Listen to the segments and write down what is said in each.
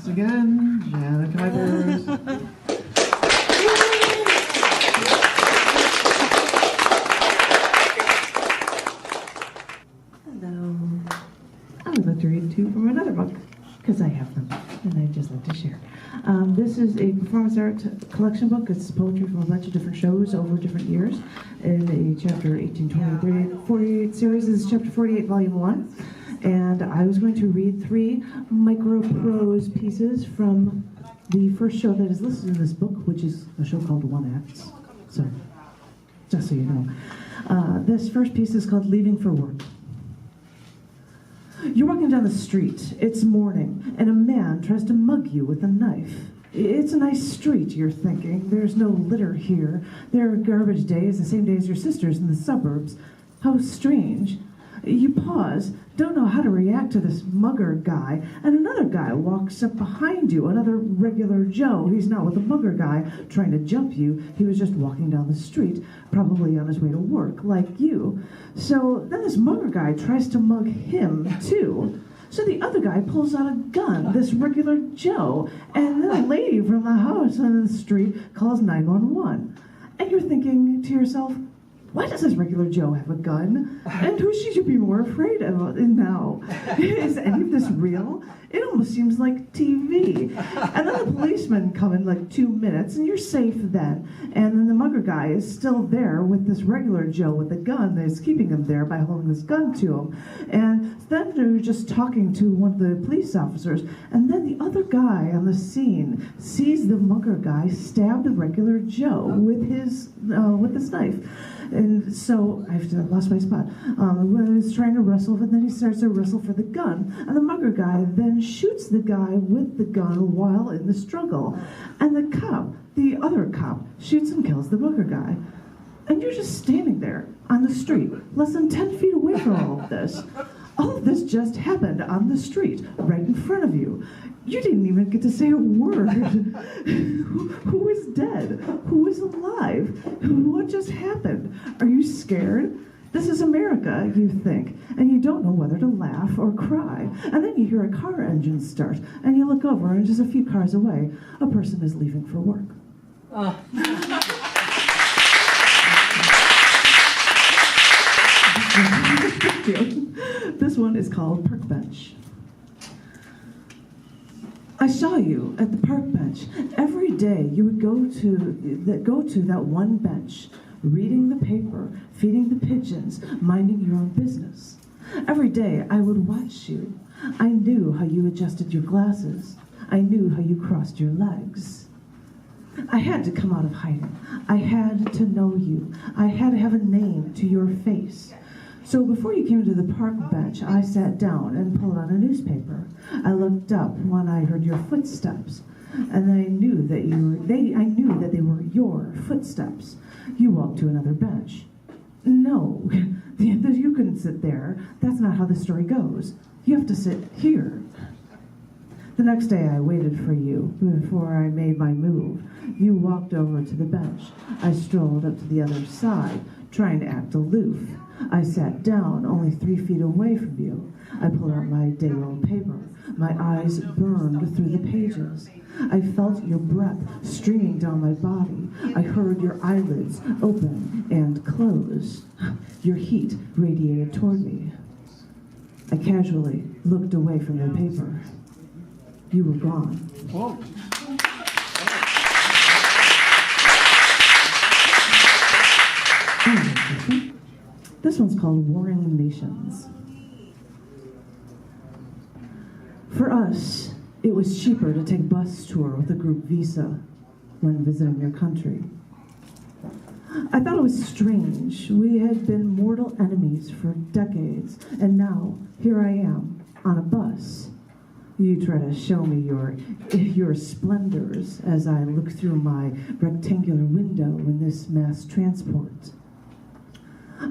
again, Janet Kuypers. Hello. I would like to read two from another book, because I have them, and I'd just like to share. This is a performance art collection book. It's poetry from a bunch of different shows over different years. In a chapter 18, 20, 38, 48 series. This is chapter 48, volume 1. And I was going to read 3 micro prose pieces from the first show that is listed in this book, which is a show called One Acts. So, just so you know. This first piece is called Leaving for Work. You're walking down the street, it's morning, and a man tries to mug you with a knife. It's a nice street, you're thinking. There's no litter here. There are garbage days, the same day as your sisters in the suburbs. How strange. You pause, don't know how to react to this mugger guy, and another guy walks up behind you, another regular Joe. He's not with the mugger guy trying to jump you. He was just walking down the street, probably on his way to work, like you. So then this mugger guy tries to mug him, too. So the other guy pulls out a gun, this regular Joe, and then a lady from the house on the street calls 911. And you're thinking to yourself, why does this regular Joe have a gun? And who should you be more afraid of now? Is any of this real? It almost seems like TV. And then the policemen come in like 2 minutes, and you're safe then. And then the mugger guy is still there with this regular Joe with a gun that is keeping him there by holding this gun to him. And then they're just talking to one of the police officers, and then the other guy on the scene sees the mugger guy stab the regular Joe with this knife. And so, I've lost my spot. He's trying to wrestle, but then he starts to wrestle for the gun. And the mugger guy then shoots the guy with the gun while in the struggle. And the other cop, shoots and kills the mugger guy. And you're just standing there on the street, less than 10 feet away from all of this. All of this just happened on the street, right in front of you. You didn't even get to say a word. Who is dead? Who is alive? What just happened? Are you scared? This is America, you think, and you don't know whether to laugh or cry. And then you hear a car engine start, and you look over, and just a few cars away, a person is leaving for work. This one is called Park Bench. I saw you at the park bench. Every day you would go to that one bench, reading the paper, feeding the pigeons, minding your own business. Every day I would watch you. I knew how you adjusted your glasses. I knew how you crossed your legs. I had to come out of hiding. I had to know you. I had to have a name to your face. So before you came to the park bench, I sat down and pulled out a newspaper. I looked up when I heard your footsteps, and I knew that they were your footsteps. You walked to another bench. No, you couldn't sit there. That's not how the story goes. You have to sit here. The next day I waited for you before I made my move. You walked over to the bench. I strolled up to the other side, trying to act aloof. I sat down only 3 feet away from you. I pulled out my day-old paper. My eyes burned through the pages. I felt your breath streaming down my body. I heard your eyelids open and close. Your heat radiated toward me. I casually looked away from your paper. You were gone. Whoa. This one's called Warring Nations. For us, it was cheaper to take a bus tour with a group visa when visiting your country. I thought it was strange. We had been mortal enemies for decades, and now here I am on a bus. You try to show me your splendors as I look through my rectangular window in this mass transport.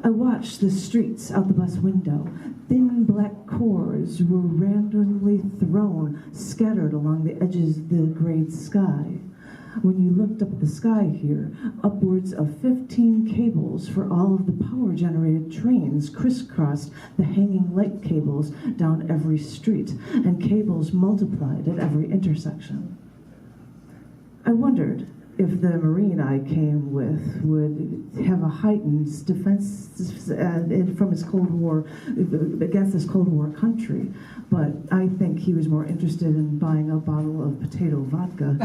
I watched the streets out the bus window. Thin black cores were randomly thrown, scattered along the edges of the grayed sky. When you looked up at the sky here, upwards of 15 cables for all of the power-generated trains crisscrossed the hanging light cables down every street, and cables multiplied at every intersection. I wondered if the Marine I came with would have a heightened defense from his Cold War, against this Cold War country, but I think he was more interested in buying a bottle of potato vodka.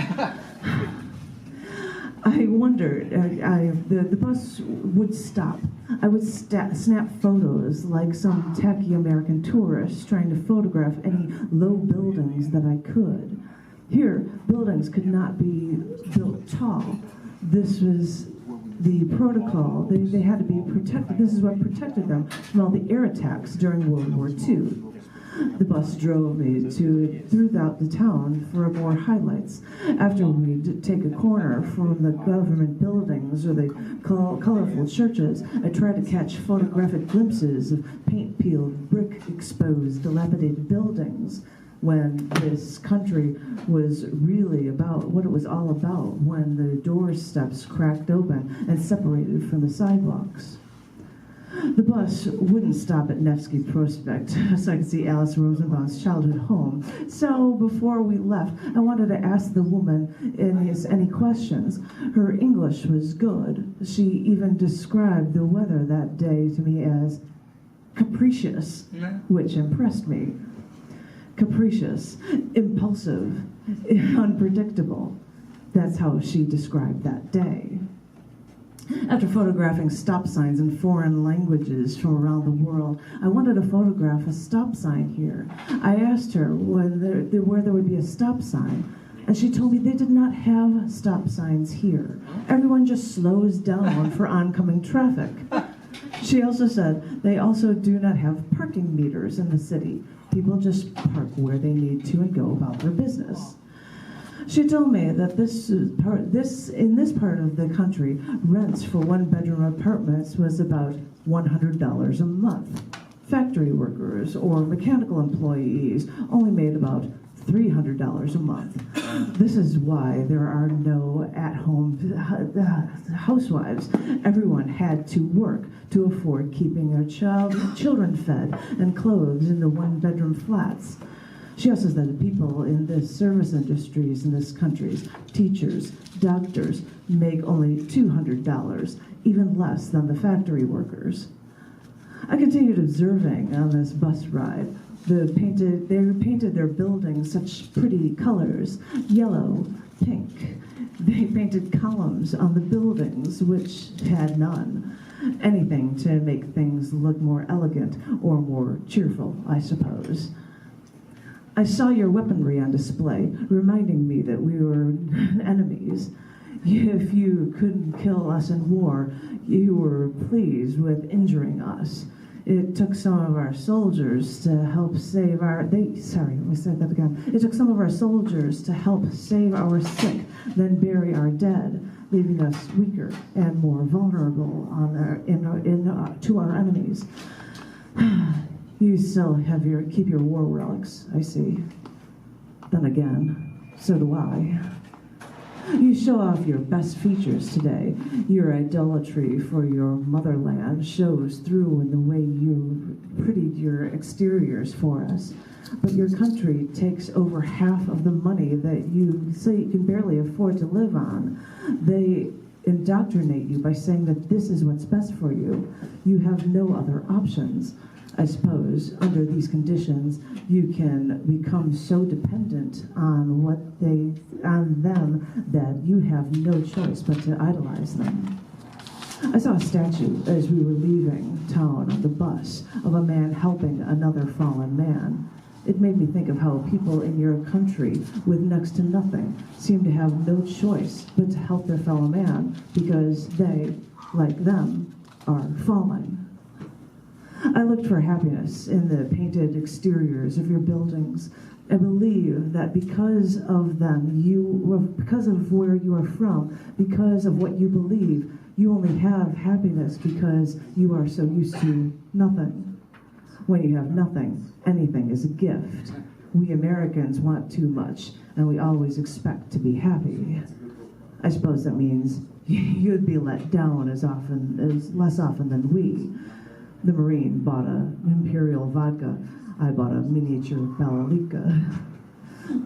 I wondered, the bus would stop. I would snap photos like some tacky American tourist trying to photograph any low buildings that I could. Here, buildings could not be built tall. This was the protocol. They had to be protected. This is what protected them from all the air attacks during World War II. The bus drove me throughout the town for more highlights. After we'd take a corner from the government buildings or the colorful churches, I tried to catch photographic glimpses of paint-peeled, brick-exposed, dilapidated buildings when this country was really about what it was all about when the doorsteps cracked open and separated from the sidewalks. The bus wouldn't stop at Nevsky Prospect, so I could see Alice Rosenbaum's childhood home. So before we left, I wanted to ask the woman any questions. Her English was good. She even described the weather that day to me as capricious, which impressed me. Capricious, impulsive, unpredictable. That's how she described that day. After photographing stop signs in foreign languages from around the world, I wanted to photograph a stop sign here. I asked her where there would be a stop sign, and she told me they did not have stop signs here. Everyone just slows down for oncoming traffic. She also said they also do not have parking meters in the city. People just park where they need to and go about their business. She told me that in this part of the country, rents for one-bedroom apartments was about $100 a month. Factory workers or mechanical employees only made about $300 a month. This is why there are no at-home housewives. Everyone had to work to afford keeping their children fed and clothed in the one-bedroom flats. She also said that people in the service industries in this country, teachers, doctors, make only $200, even less than the factory workers. I continued observing on this bus ride. They painted their buildings such pretty colors, yellow, pink. They painted columns on the buildings, which had none. Anything to make things look more elegant or more cheerful, I suppose. I saw your weaponry on display, reminding me that we were enemies. If you couldn't kill us in war, you were pleased with injuring us. It took some of our soldiers to help save It took some of our soldiers to help save our sick, then bury our dead, leaving us weaker and more vulnerable to our enemies. You still keep your war relics, I see. Then again, so do I. You show off your best features today. Your idolatry for your motherland shows through in the way you prettied your exteriors for us. But your country takes over half of the money that you say you can barely afford to live on. They indoctrinate you by saying that this is what's best for you. You have no other options. I suppose under these conditions, you can become so dependent on them that you have no choice but to idolize them. I saw a statue as we were leaving town on the bus of a man helping another fallen man. It made me think of how people in your country with next to nothing seem to have no choice but to help their fellow man because they, like them, are falling. I looked for happiness in the painted exteriors of your buildings. I believe that because of them, because of where you are from, because of what you believe, you only have happiness because you are so used to nothing. When you have nothing, anything is a gift. We Americans want too much, and we always expect to be happy. I suppose that means you'd be let down as less often than we. The Marine bought an imperial vodka. I bought a miniature Balalica.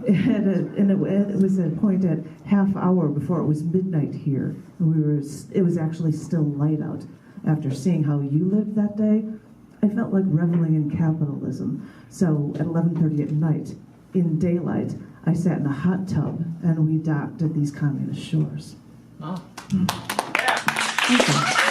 It was a point at half hour before it was midnight here. It was actually still light out. After seeing how you lived that day, I felt like reveling in capitalism. So at 11:30 at night, in daylight, I sat in a hot tub and we docked at these communist shores. Oh. Yeah.